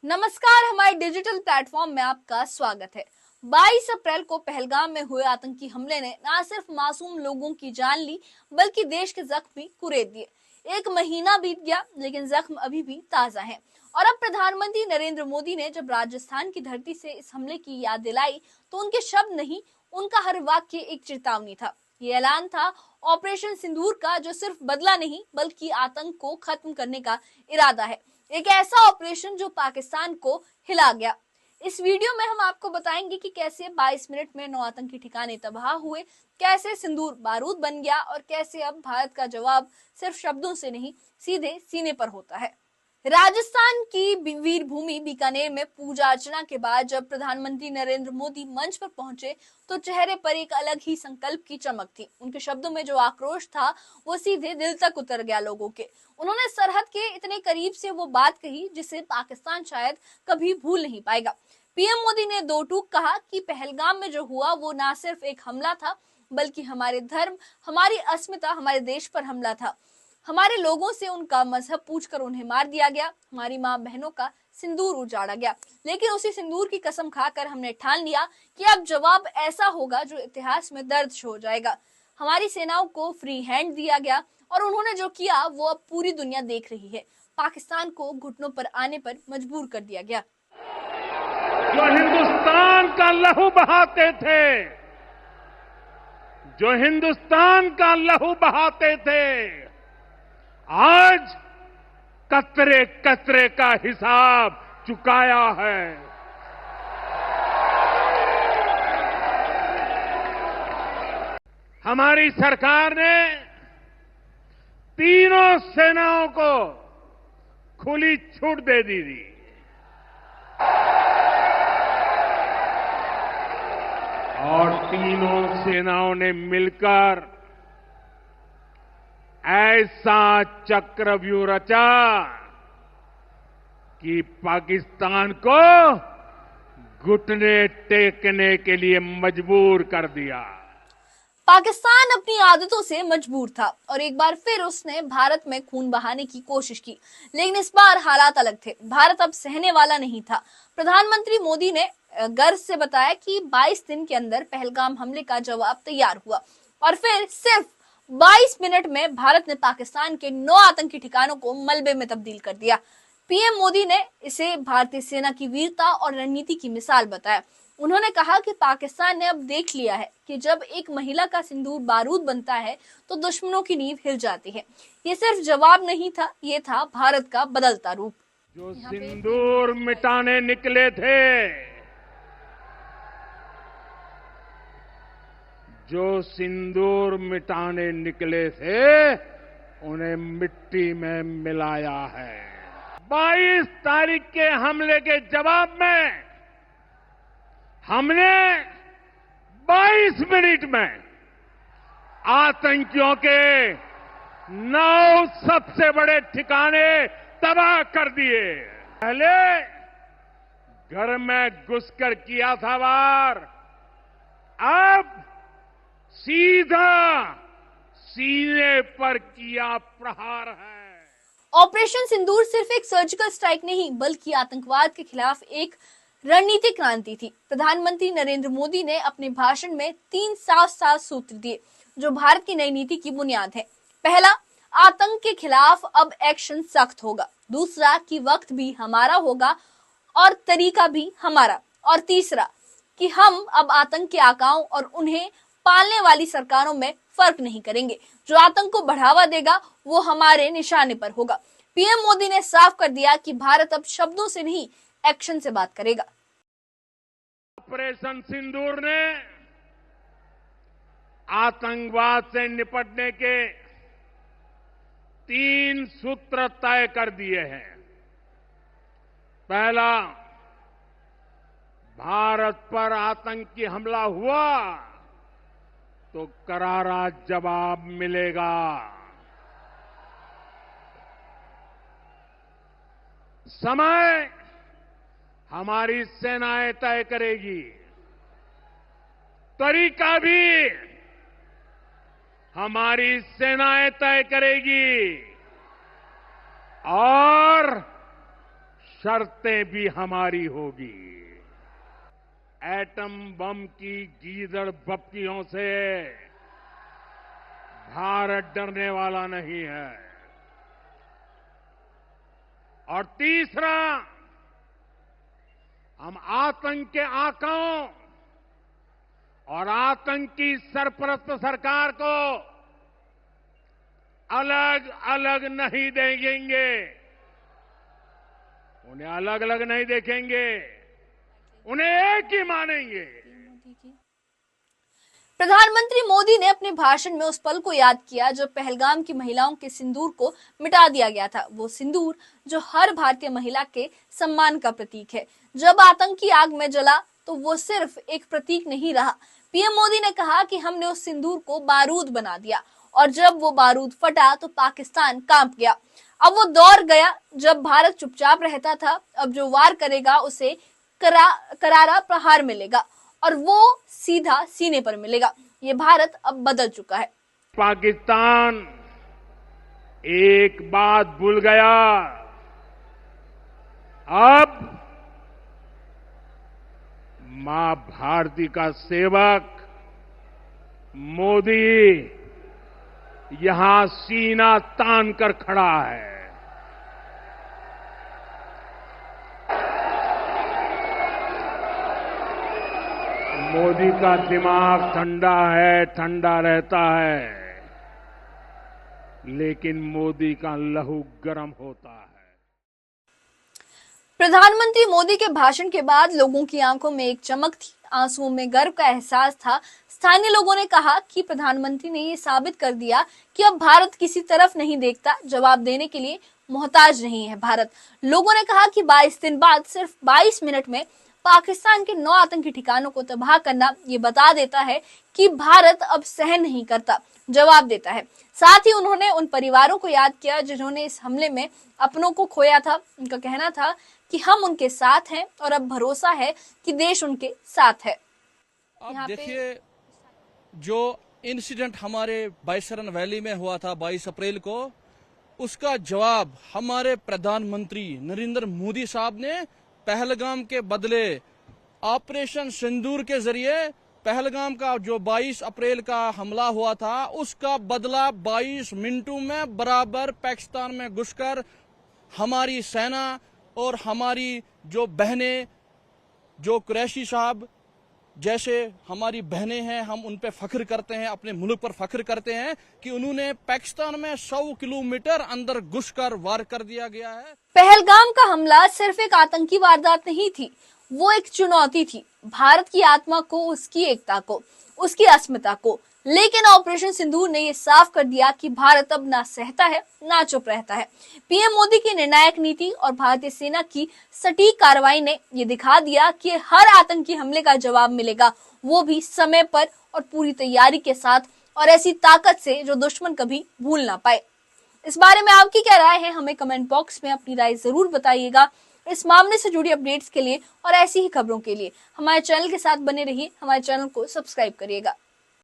नमस्कार, हमारे digital platform में आपका स्वागत है। 22 अप्रैल को पहलगाम में हुए आतंकी हमले ने न सिर्फ मासूम लोगों की जान ली, बल्कि देश के जख्म भी कुरेद दिए। एक महीना बीत गया, लेकिन जख्म अभी भी ताजा हैं। और अब प्रधानमंत्री नरेंद्र मोदी ने जब राजस्थान की धरती से इस हमले की याद दिलाई, तो उनके शब्द नहीं, उनका हर वाक्य एक चेतावनी था। ये ऐलान था ऑपरेशन सिंदूर का, जो सिर्फ बदला नहीं, बल्कि आतंक को खत्म करने का इरादा है। एक ऐसा ऑपरेशन जो पाकिस्तान को हिला गया। इस वीडियो में हम आपको बताएंगे कि कैसे 22 मिनट में 9 आतंकी ठिकाने तबाह हुए, कैसे सिंदूर बारूद बन गया और कैसे अब भारत का जवाब सिर्फ शब्दों से नहीं, सीधे सीने पर होता है। राजस्थान की वीर भूमि बीकानेर में पूजा अर्चना के बाद जब प्रधानमंत्री नरेंद्र मोदी मंच पर पहुंचे, तो चेहरे पर एक अलग ही संकल्प की चमक थी। उनके शब्दों में जो आक्रोश था, वो सीधे दिल तक उतर गया लोगों के। उन्होंने सरहद के इतने करीब से वो बात कही जिसे पाकिस्तान शायद कभी भूल नहीं पाएगा। पीएम मोदी ने दो टूक कहा कि पहलगाम में जो हुआ वो ना सिर्फ एक हमला था, बल्कि हमारे धर्म, हमारी अस्मिता, हमारे देश पर हमला था। हमारे लोगों से उनका मजहब पूछकर उन्हें मार दिया गया, हमारी माँ बहनों का सिंदूर उजाड़ा गया। लेकिन उसी सिंदूर की कसम खाकर हमने ठान लिया कि अब जवाब ऐसा होगा जो इतिहास में दर्ज हो जाएगा। हमारी सेनाओं को फ्री हैंड दिया गया और उन्होंने जो किया वो अब पूरी दुनिया देख रही है। पाकिस्तान को घुटनों पर आने पर मजबूर कर दिया गया। जो हिंदुस्तान का लहू बहाते थे, जो हिंदुस्तान का लहू बहाते थे, आज कतरे कतरे का हिसाब चुकाया है। हमारी सरकार ने तीनों सेनाओं को खुली छूट दे दी थी। और तीनों सेनाओं ने मिलकर ऐसा चक्रव्यूह रचा कि पाकिस्तान को घुटने टेकने के लिए मजबूर कर दिया। पाकिस्तान अपनी आदतों से मजबूर था और एक बार फिर उसने भारत में खून बहाने की कोशिश की, लेकिन इस बार हालात अलग थे। भारत अब सहने वाला नहीं था। प्रधानमंत्री मोदी ने गर्व से बताया कि 22 दिन के अंदर पहलगाम हमले का जवाब तैयार हुआ और फिर सिर्फ 22 मिनट में भारत ने पाकिस्तान के 9 आतंकी ठिकानों को मलबे में तब्दील कर दिया। पीएम मोदी ने इसे भारतीय सेना की वीरता और रणनीति की मिसाल बताया। उन्होंने कहा कि पाकिस्तान ने अब देख लिया है कि जब एक महिला का सिंदूर बारूद बनता है तो दुश्मनों की नींव हिल जाती है। ये सिर्फ जवाब नहीं था, ये था भारत का बदलता रूप। जो सिंदूर मिटाने निकले थे, जो सिंदूर मिटाने निकले थे, उन्हें मिट्टी में मिलाया है। 22 तारीख के हमले के जवाब में हमने 22 मिनट में आतंकियों के 9 सबसे बड़े ठिकाने तबाह कर दिए। पहले घर में घुसकर किया था वार, अब सीधा सीने पर किया प्रहार है। ऑपरेशन सिंदूर सिर्फ एक सर्जिकल स्ट्राइक नहीं, बल्कि आतंकवाद के खिलाफ एक रणनीतिक क्रांति थी। प्रधानमंत्री नरेंद्र मोदी ने अपने भाषण में 3 साफ साफ सूत्र दिए जो भारत की नई नीति की बुनियाद है। पहला, आतंक के खिलाफ अब एक्शन सख्त होगा। दूसरा, कि वक्त भी हमारा होगा और तरीका भी हमारा। और तीसरा, कि हम अब आतंक के आकाओं और उन्हें पालने वाली सरकारों में फर्क नहीं करेंगे। जो आतंक को बढ़ावा देगा वो हमारे निशाने पर होगा। पीएम मोदी ने साफ कर दिया कि भारत अब शब्दों से नहीं, एक्शन से बात करेगा। ऑपरेशन सिंदूर ने आतंकवाद से निपटने के 3 सूत्र तय कर दिए हैं। पहला, भारत पर आतंकी हमला हुआ तो करारा जवाब मिलेगा। समय हमारी सेनाएं तय करेगी, तरीका भी हमारी सेनाएं तय करेगी और शर्तें भी हमारी होगी। एटम बम की गीदड़ बप्तियों से भारत डरने वाला नहीं है। और तीसरा, हम आतंक के आकाओं और आतंकी सरपरस्त सरकार को अलग अलग नहीं देंगे, उन्हें अलग अलग नहीं देखेंगे, उन्हें एक ही मानेंगे। प्रधानमंत्री मोदी ने अपने भाषण में उस पल को याद किया जब पहलगाम की महिलाओं के सिंदूर को मिटा दिया गया था। वो सिंदूर जो हर भारतीय महिला के सम्मान का प्रतीक है। जब आतंकी आग में जला तो वो सिर्फ एक प्रतीक नहीं रहा। पीएम मोदी ने कहा कि हमने उस सिंदूर को बारूद बना दिया और जब वो बारूद फटा तो पाकिस्तान कांप गया। अब वो दौर गया जब भारत चुपचाप रहता था। अब जो वार करेगा उसे करारा प्रहार मिलेगा और वो सीधा सीने पर मिलेगा। ये भारत अब बदल चुका है। पाकिस्तान एक बात भूल गया, अब मां भारती का सेवक मोदी यहां सीना तान कर खड़ा है। मोदी का दिमाग ठंडा है, ठंडा रहता है, लेकिन मोदी का लहू गर्म होता है। प्रधानमंत्री मोदी के भाषण के बाद लोगों की आंखों में एक चमक थी, आंसुओं में गर्व का एहसास था। स्थानीय लोगों ने कहा कि प्रधानमंत्री ने ये साबित कर दिया कि अब भारत किसी तरफ नहीं देखता, जवाब देने के लिए मोहताज नहीं है भारत। लोगों ने कहा कि 22 दिन बाद सिर्फ 22 मिनट में पाकिस्तान के 9 आतंकी ठिकानों को तबाह करना ये बता देता है कि भारत अब सहन नहीं करता, जवाब देता है। साथ ही उन्होंने उन परिवारों को याद किया जिन्होंने इस हमले में अपनों को खोया था। उनका कहना था कि हम उनके साथ हैं और अब भरोसा है कि देश उनके साथ है। आप देखिए, जो इंसिडेंट हमारे बाईसरन वैली में हुआ था 22 अप्रैल को, उसका जवाब हमारे प्रधानमंत्री नरेंद्र मोदी साहब ने पहलगाम के बदले ऑपरेशन सिंदूर के जरिए पहलगाम का जो 22 अप्रैल का हमला हुआ था उसका बदला 22 मिनटों में बराबर पाकिस्तान में घुसकर हमारी सेना और हमारी जो बहनें, जो कुरैशी साहब जैसे हमारी बहनें हैं, हम उन पे फख्र करते हैं, अपने मुल्क पर फख्र करते हैं कि उन्होंने पाकिस्तान में 100 किलोमीटर अंदर घुसकर वार कर दिया गया है। पहलगाम का हमला सिर्फ एक आतंकी वारदात नहीं थी, वो एक चुनौती थी भारत की आत्मा को, उसकी एकता को, उसकी अस्मिता को। लेकिन ऑपरेशन सिंदूर ने ये साफ कर दिया कि भारत अब ना सहता है ना चुप रहता है। पीएम मोदी की निर्णायक नीति और भारतीय सेना की सटीक कार्रवाई ने ये दिखा दिया कि हर आतंकी हमले का जवाब मिलेगा, वो भी समय पर और पूरी तैयारी के साथ, और ऐसी ताकत से जो दुश्मन कभी भूल ना पाए। इस बारे में आपकी क्या राय है, हमें कमेंट बॉक्स में अपनी राय जरूर बताइएगा। इस मामले से जुड़ी अपडेट्स के लिए और ऐसी ही खबरों के लिए हमारे चैनल के साथ बने रहिए, हमारे चैनल को सब्सक्राइब करिएगा।